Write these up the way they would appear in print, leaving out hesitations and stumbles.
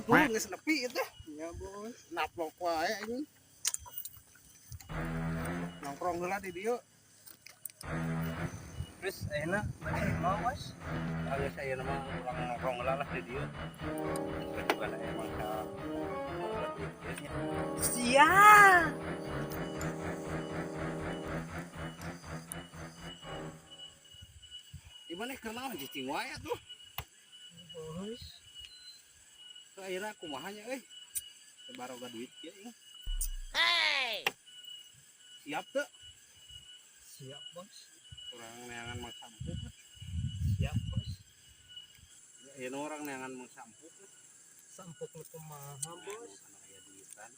turun geus nepi eta. Ya bos. Naplok wae anjing. Nongkrong heula di dieu. Terus enak mana mau bos? Kalau saya nama orang nongkrong heula lah di dieu. Juga ada emang Siap. di mana kenal cicing wae tuh. Bos. Akhirnya kumaha nya euy. Baroga duit ya. Hey! Siap teu? Siap bos. Orang neangan mang sampuk. Siap bos. Ya orang neangan mang sampuk. Sampuk lu kumaha bos? Aya duitan.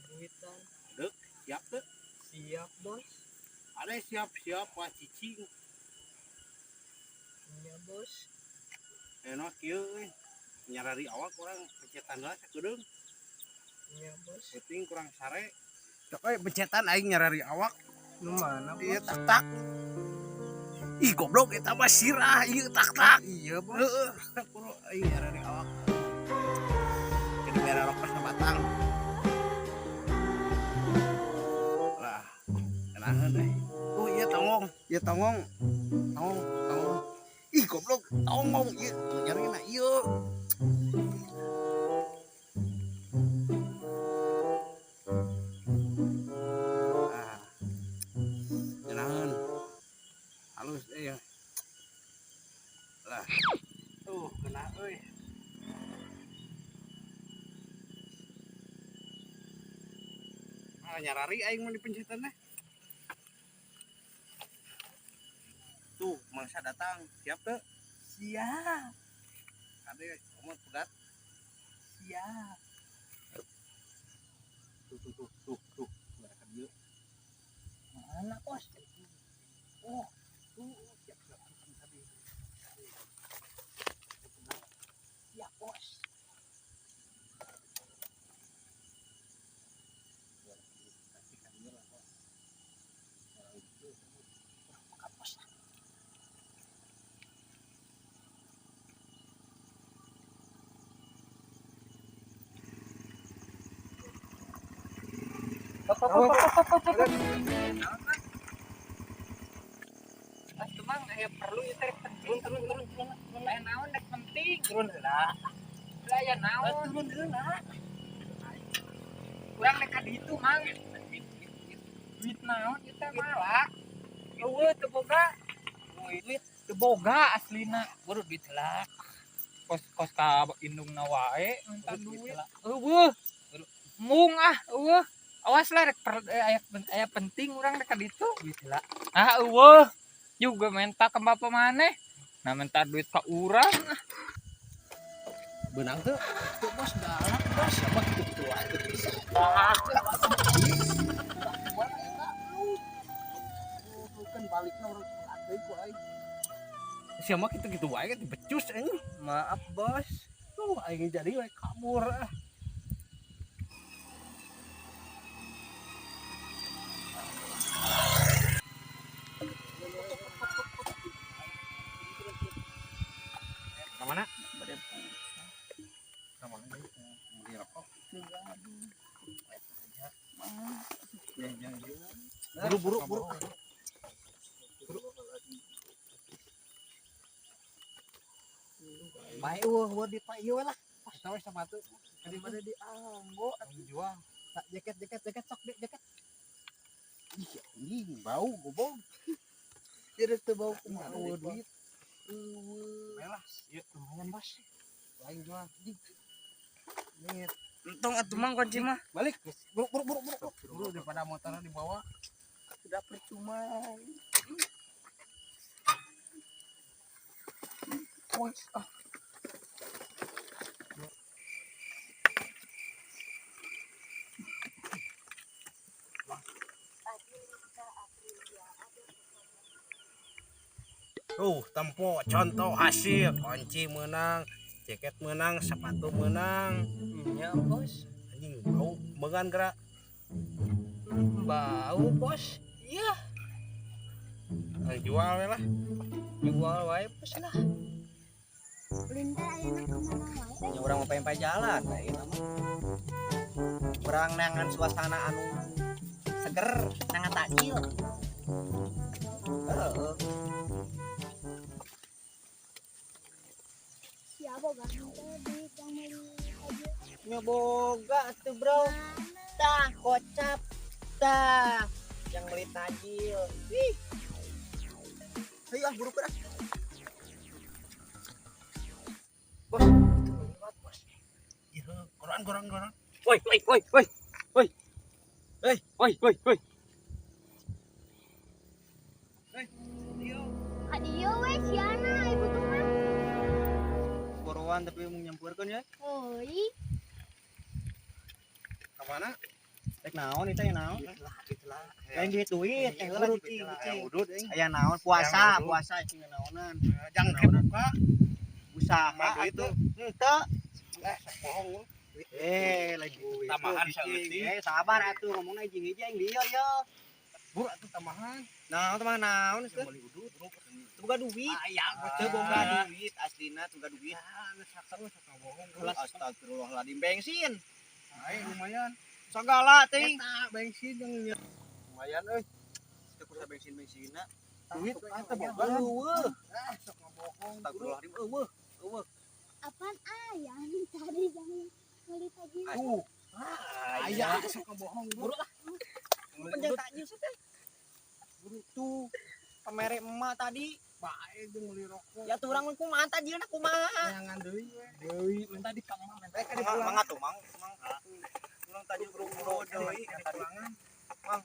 Duitan. Deuk, siap teu? Siap bos. Ada siap-siap wah cicing. Iya bos. Enak kieu euy. Nyarari awak kurang pecetan lah sakedeung. Iya bos. Penting kurang sare. Cok euy pecetan aing nyarari awak. Lu mana bos? Ieu tak. Ih goblok eta mah sirah ieu tak. Iya bos. Heeh, kudu aing nyarari awak. Jadi merah rok pas batang. Lah, kenaheun euy. Oh iya tongong. Ieu tongong. Tongong. Ih goblok, tongong ieu. Nyarina ieu. Halus ya. Lah. Tuh, kena euy. Nyarari aing mau dipencetan teh. Tuh, mangsa datang. Siap teu? Siap. Ade omot pegat. Siap. Tuh. Mereka dieu. Mana bos? Oh, tuh siap tadi. Siap bos. Mas cuma aya perlu ieu teh penting. Turun. Aya naon rek penting. Turun heula. Aya naon? Turun heula. Urang rek ka ditu mang. Duit naon ieu teh malak. Eueuh teu boga. Duit teu boga aslina. Buru duit heula. Kos ka indungna wae minta duit. Eueuh. Mung eueuh. Awas lah rek aya penting urang rek ka ditu duit heula. Eueuh. Juga minta ke bapak maneh. Nah minta duit ke urang. Benang tuh bos galak bos sama gitu aja bisa. Kan baliknya orang ada itu aing. Siapa gitu wae kan becus aing. Maaf bos. Tuh aing jadi wae kabur ah. Mana? Buru. Baik buat di Pak Ieu lah. Tahu sepatu. Daripada di anggo Jual. tak jaket sok deh jaket. Ih, ini bau gobong. Jadi teu bau Kumaha kumaha duit. Melas. Ieu lumayan bos. Lain jual. Nih. Entong atuh mang kunci mah. Balik. Buru daripada motornya dibawa. Tidak percuma. Wes tempo contoh hasil kunci menang, jaket menang, sepatu menang. Iya bos. Anjing bau beungan gerak. Bau bos. Iya. Jual we lah. Jual wae bos lah. Linda ayeuna kemana wae? Nya urang mah pempai jalan lain mah. Urang nangan suasana anu seger, nangan takjil. Heeh. Sia boga henteu di kamari aja. Nya boga atuh, Bro. Tah kocap. Tah yang beli tajil. Ih. Ayo ah buru dah. Bos, itu lewat, Bos. Iya, goran. Woi. Adieu we siana ibu tuh mah. Borowan tapi mau nyampeurkeun ya. Oi, Ke mana? Tek naon itu ya naon? Itulah. Lain duit, Urut urut udut aya naon puasa, Yang urut. puasa itu naonan. Jangan kebuka. Usaha Mah itu. henteu. Bohong. Lagi duit. Tamahan Cicing. saeutik. Sabar atuh ngomongna jeung dia ya. Buru atuh tamahan. Nah, teman naon Yang beli udut. boga duit. Ayang Teu boga duit aslina teu boga duit. Sakar bohong. Astagfirullahaladzim bensin. Ayo lumayan. Segala teuing. Eta bensin yang Lumayan euy. Teu kusa bensin-bensina. duit atuh boga. Eueuh. Sok bohong. Astagfirullahaladzim eueuh. apaan ayah nih tadi jangan beli tadi. Tuh. Ayah sok bohong buru. Penjang takjil sih teh. Buru tuh. Pamere emak tadi. Bae jeung beli rokok. Ya tuh urang kumaha tajilna kumaha. Jangan deui we. Deui minta di kamar minta Rek di Mang pulang. atuh mang. Urang tajil buru-buru deui. Pulangan. Mang.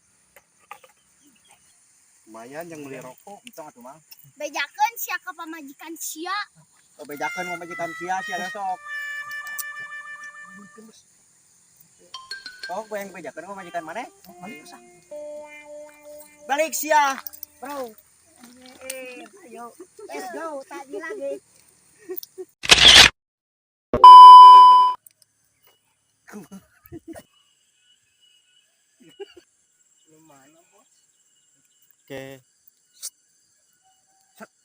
Lumayan yang beli rokok. Itu atuh mang. Bejakeun sia ka pamajikan sia. Oh bejakeun mau majikan sia sok. Sok bayang bejakeun mau majikan maneh? Balik sia. Bro. Ayo. Let's go. Tadi lagi. Lumayan bos. Oke.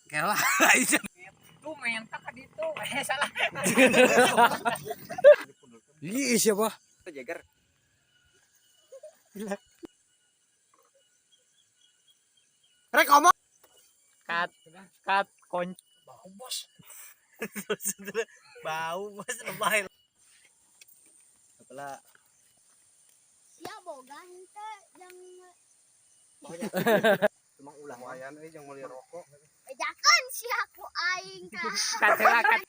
Kela. tuh mentak ka ditu. Salah. Ih siapa? Jager. Rek ngomong. Kat kon Bau bos. Bau bos lebay. Apalah. Sia boga henteu yang Cuma ulah Lumayan yang beli rokok. bejakeun sia ku aing ka. kat heula kat